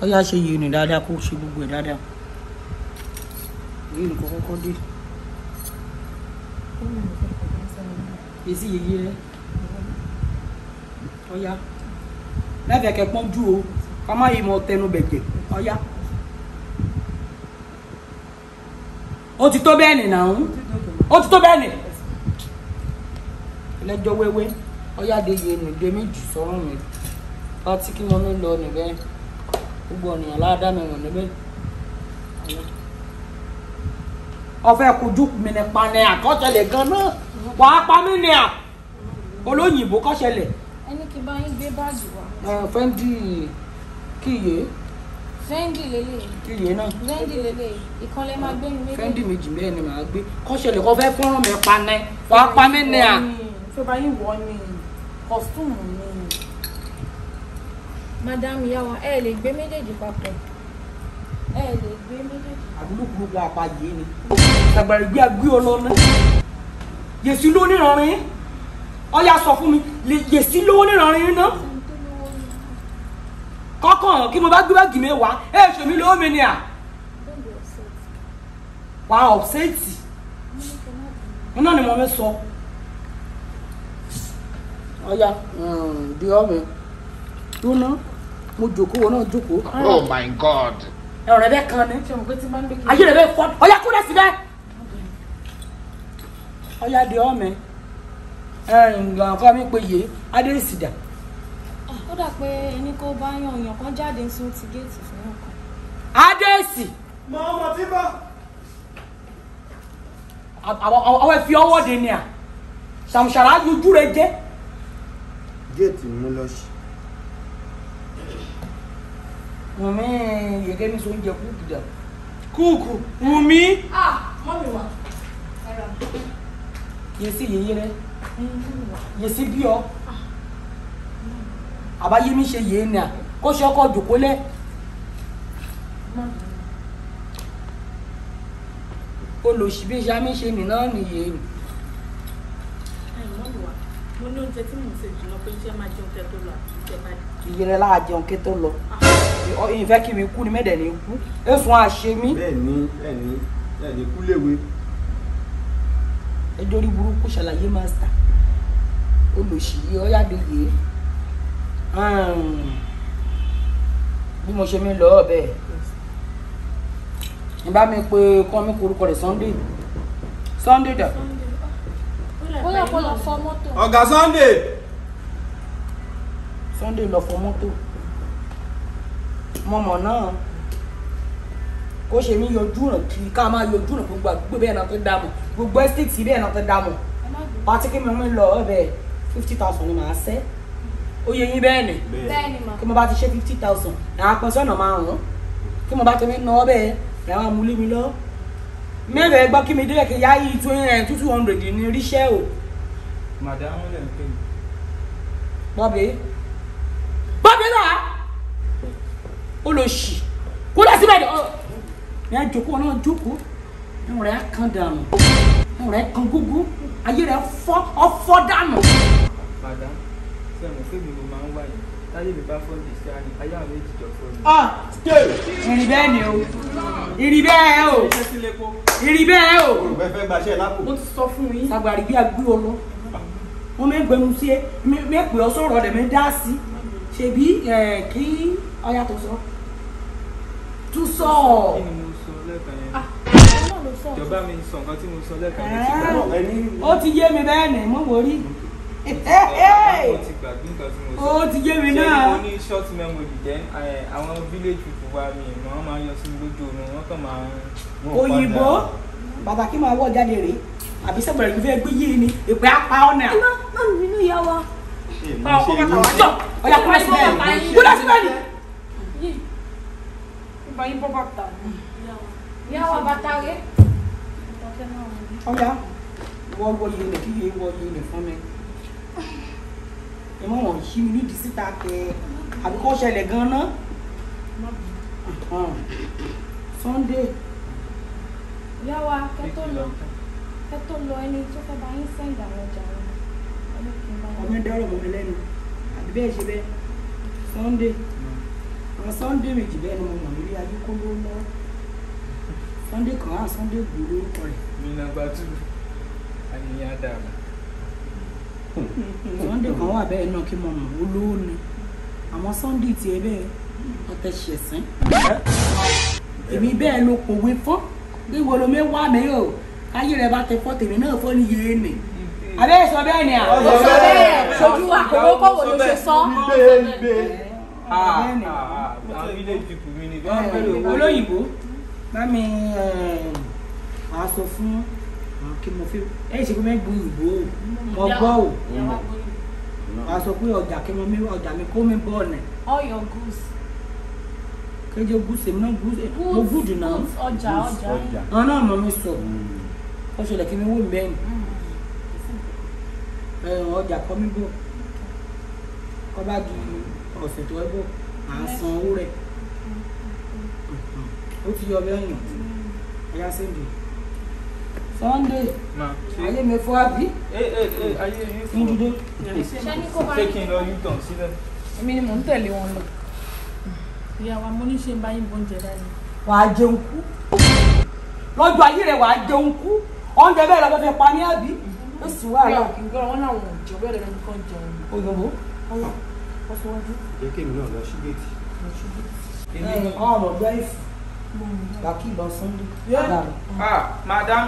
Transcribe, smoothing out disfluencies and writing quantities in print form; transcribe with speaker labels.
Speaker 1: ó yá ṣe yìí ní dáadáa kó ṣe gbogbo ẹ̀ dáadáa yìí nìkan kọ́kọ́ dé èsì yìí rẹ ó yá lẹ́fẹ̀ẹ́ kẹpọ́n jù o ká má yìí mọ tẹnu bẹ̀jẹ̀ ó yá ó ti tó bẹ́ẹ̀ nì náà ó ti tó bẹ́ẹ̀ nì ẹlẹ́jọ́ wẹ́wẹ́ ó yá de yìí nì dé méjì sọ́run mi ọtí kí wọn lọ níbẹ̀ gbogbo ọ̀nìyàn ládàá mi rìn níbẹ̀ ọ̀fẹ́ kojú mi ní panẹ́ àkọ́ṣẹlẹ̀ gan-an wàá pa mí ní à olóyìnbó kọ́ṣẹlẹ̀.
Speaker 2: ẹni kí bá yín gbé báàgì wá.
Speaker 1: Fendi kíyè.
Speaker 2: Fendi lélẹ̀.
Speaker 1: kíyè náà.
Speaker 2: Fendi lélẹ̀ ìkànlẹ̀ máa gbé mi méjì.
Speaker 1: Fendi méjì bẹ́ẹ̀ ni màá gbé kọ́ṣẹlẹ̀ kọ́ fẹ́ fọ́nrán mi panẹ́ wàá pa mí ní à.
Speaker 2: fẹ́ bá yín wọ̀ ni kọ́sítúmù ni. Madam Yawa ẹ lè gbé méjèèjì papọ̀ ẹ lè gbé méjèèjì.
Speaker 1: àbúrúkú wa pa yìí ni àgbàrá ìgbé agbé ọlọ́nà yèsí ló níranrin ọyá sọ fún mi yèsí lówó níranrin náà kọ́kàn kí mo bá gbé báàgì mẹ́wàá ẹ ṣe mí lówó mi ni à wà á ọ̀sẹ̀tì iná ni mo fẹ́ sọ ọyá di ọmọ lóná mo jókòó wọn náà jókòó.
Speaker 3: Oh my God.
Speaker 1: ẹ̀rọ rẹ bẹ́ẹ̀ kan ní ayé rẹ bẹ́ẹ̀ fọ́ ọyá kúrẹ́ síbẹ̀ ọyá di ọmọ nǹkan fún mi pé yé adé ìsìdá.
Speaker 2: ó dà pé ẹni kó bá yàn kan jáde sí ti géètì fún ọkàn.
Speaker 1: adé ìsì.
Speaker 4: mọ ọmọ tí bá.
Speaker 1: àwọn ẹ̀fí ọwọ́ de ni à ṣàmùṣàrà ojú rẹ jẹ́.
Speaker 4: géètì mú lọ sí.
Speaker 1: Wùmí yèké mi so oúnjẹ kúùkù dà. Kúùkù Wùmí.
Speaker 2: Mọ́mì wà.
Speaker 1: Yèsí yèyé rẹ. Yèsí bí ọ. Àbáyé mi ṣe yèé ni à. Kó ṣe ọkọ̀ jòkó lẹ̀. Olòṣì bí iṣẹ́ mi ṣe nì náà nìyé.
Speaker 5: Mo ní oúnjẹ tí mò ń ṣe jùlọ pé iṣẹ́ máa jẹun kẹ́ tó lọ àti iṣẹ́ máa jẹun.
Speaker 1: Ìyẹrẹ láà jẹun kí tó lọ. Ìfẹ́ kí mi kú ni mẹ́dẹ̀ ní kú. Èsùn àṣẹ mi.
Speaker 4: bẹ́ẹ̀ni kú léwe.
Speaker 1: Ẹjọ́ orí burúkú ṣàlàyé mástà. Olòṣì yìí ọ̀yàdé yìí. Bí mo ṣe mi lọ ọ̀bẹ. Ìbá mi pé kọ́ mi korúkọ rẹ̀ Sunday. Sunday dà.
Speaker 2: bóyá kó lọ fọ mọ́tò.
Speaker 4: ọ̀gá Sunday.
Speaker 1: Sunday lọ fọ mọ́tò. Mọ̀mọ́ náà kó ṣe mí yọjú ràn kí ká máa yọjú ràn gbogbo àgbègbè bẹ́ẹ̀ náà tó dààmú gbogbo estate bẹ́ẹ̀ náà tó dààmú pàtí kí mi lọ ọbẹ̀ 50,000 ni màá ṣẹ́ ó yẹ yín bẹ́ẹ̀ ni
Speaker 2: bẹ́ẹ̀ni mà.
Speaker 1: kí mo bá ti ṣe 50,000 àwọn apẹ́sọ́nà márùn-ún kí mo bá ti ná ọbẹ̀ làwọn amúlé mi lọ mẹ́rẹ̀ẹ́ gbọ́ kí mi dé kí yá yìí 200 ní ríṣẹ́ o.
Speaker 4: madam lè ń pè mí.
Speaker 1: bọ́bí náà ó lọ ṣì kó dá síbẹ̀ ní àjòkó náà jókòó ẹ̀rùn rẹ̀ kan dànù ẹ̀rùn rẹ̀ kan gógó ayé rẹ̀ ọ̀fọ́ dànù.
Speaker 6: madam ṣé mo fẹ́ mi mo máa ń wáyé táyé mi bá fọ́ ní ìṣẹ́ àní ayé àwọn méjì jọ fọ́ mi.
Speaker 1: ìrì bẹ́ẹ̀ ni o ìrì bẹ́ẹ̀ o ìrì bẹ́ẹ̀ o.
Speaker 4: olùgbẹ́ fẹ́ gbaṣẹ́ lápò.
Speaker 5: Mo ti sọ fún yín.
Speaker 1: Sàgbàrí bí agbé ọlọ wọn mẹ́gbẹ̀mú sí ẹ mẹ́pẹ́ ọ sọ̀rọ̀ rẹ̀ mẹ́ dá sí ṣebí kí ọyá tó sọ tún sọ.
Speaker 6: kí ni mo sọ lẹ́ẹ̀kan yẹn.
Speaker 2: náà ló sọ.
Speaker 6: ìjọba mi sọ nǹkan tí mo sọ lẹ́ẹ̀kan yẹn.
Speaker 1: ó ti yé mi bẹ́ẹ̀ ni mo wò rí.
Speaker 6: mo ti gbàgbé nǹkan tí mo sọ.
Speaker 1: ó ti yé mi
Speaker 6: ṣé
Speaker 1: náà.
Speaker 6: mo ní short memory then àwọn village people wa mi ìmọ̀ wọn máa ń yọ sí mi lójú omi wọn kàn máa ń.
Speaker 1: òyìnbó bàbá kí máa wọ jáde rèé àbí sẹ́gbẹ̀rẹ̀ yìí fẹ́ gbé yé ni ìpè apá ọ̀nà.
Speaker 2: má mi nínú ìyá wa.
Speaker 1: ọ̀yà kúrẹ́ síbẹ̀ ni kúrẹ́ síbẹ̀ ni.
Speaker 5: Ìbá yín bọ́ bàtà.
Speaker 2: ìyá wa bàtà rẹ̀.
Speaker 1: ọ̀yà wọ́n wọ yé ni kí yé wọ yé ni fún mi. ìmọ̀ wọ̀n yí mi nídìí síta kẹ àbí kọ́ ṣẹlẹ̀ gan-an. Sunday.
Speaker 2: ìyá wa kẹ́tọ́ lọ ẹni tó fẹ́ bá yín sẹ́ǹdì àwọn ọjà rẹ̀.
Speaker 1: ọmọ ẹ̀dá ọ̀rọ̀ mọ́ mi lẹ́nu àbí bẹ́ẹ̀ ṣe bẹ́ẹ̀ Sunday. àwọn Sunday méjì bẹ́ẹ̀ ni mo mọ̀ lórí ayé kó ló lọ Sunday kan á Sunday gbòòrò orúkọ rẹ̀.
Speaker 6: Mi nàgbà tù àníyàn dàrú.
Speaker 1: Sunday kan wà bẹ́ẹ̀ náà kí mo mọ̀ olówó ni àwọn Sunday tiẹ̀ bẹ́ẹ̀ ọ̀tẹ̀ ṣẹ̀sìn. èmi bẹ́ẹ̀ ló pòwe fún bí wo ló mẹ́wàá mi o káyé rẹ̀ bá tẹ fọ́ tèmi náà fọ́ ní yéé nì. àbẹ́ sọ bẹ́ẹ̀ ni à.
Speaker 2: ó sọ bẹ́ẹ̀ ṣojú àkọ́wọ́ kọ́wọ́ ló ṣe sọ.
Speaker 6: Àwọn village people mi ni
Speaker 1: olóyìnbó bá mi aṣọ fún kí mo fi ẹ̀yìn ṣe pé mẹ́gbọ́n òyìnbó mo gbọ́ ò aṣọ pé ọjà kí mo mi ọjà mi kó mi bọ́ ọ̀nà.
Speaker 2: all your goods.
Speaker 1: kéde gúúsù mi náà gúúsù mo gúdù náà
Speaker 2: ọjà.
Speaker 1: àwọn náà mọ̀ mi sọ ó ṣẹlẹ̀ kí mi wó mi bẹ́ẹ̀ ni ọjà kọ́ mi bọ̀ kọ́ bá di ọ̀sẹ̀ tó ẹ bọ̀ à ń san owó rẹ̀ ó ti yọ bẹ́ẹ̀ yàn ẹ̀yà sẹ́ndì Sunday ayé mi fọ́ àbí
Speaker 6: ayé yín
Speaker 1: ń dúdú.
Speaker 6: ṣé kí n lọ U-turn sílẹ̀?
Speaker 2: èmi ni mò ń tẹ̀lé wọn lọ.
Speaker 5: ìyá wa mo ní ṣe ń bá yín bóúnjẹ dání.
Speaker 1: wàá jẹun kú lọ́jọ́ ayé rẹ̀ wàá jẹun kú oúnjẹ bẹ́ẹ̀ lọ́jọ́ fẹ́ pa ní àbí ó sì wà
Speaker 5: ìyá
Speaker 1: lọ.
Speaker 5: òkè gbọ́dọ̀ wọn náà wọ̀n jọ bẹ́ẹ̀ lẹ́nu kan jẹun.
Speaker 1: òyìnbó ọ̀sọ̀wájú.
Speaker 4: jẹ́ kí èmi náà lọ sí géètì.
Speaker 1: ọmọ ọgbẹ́ ìfù bàkí ìbọn Sunday.
Speaker 6: Madam.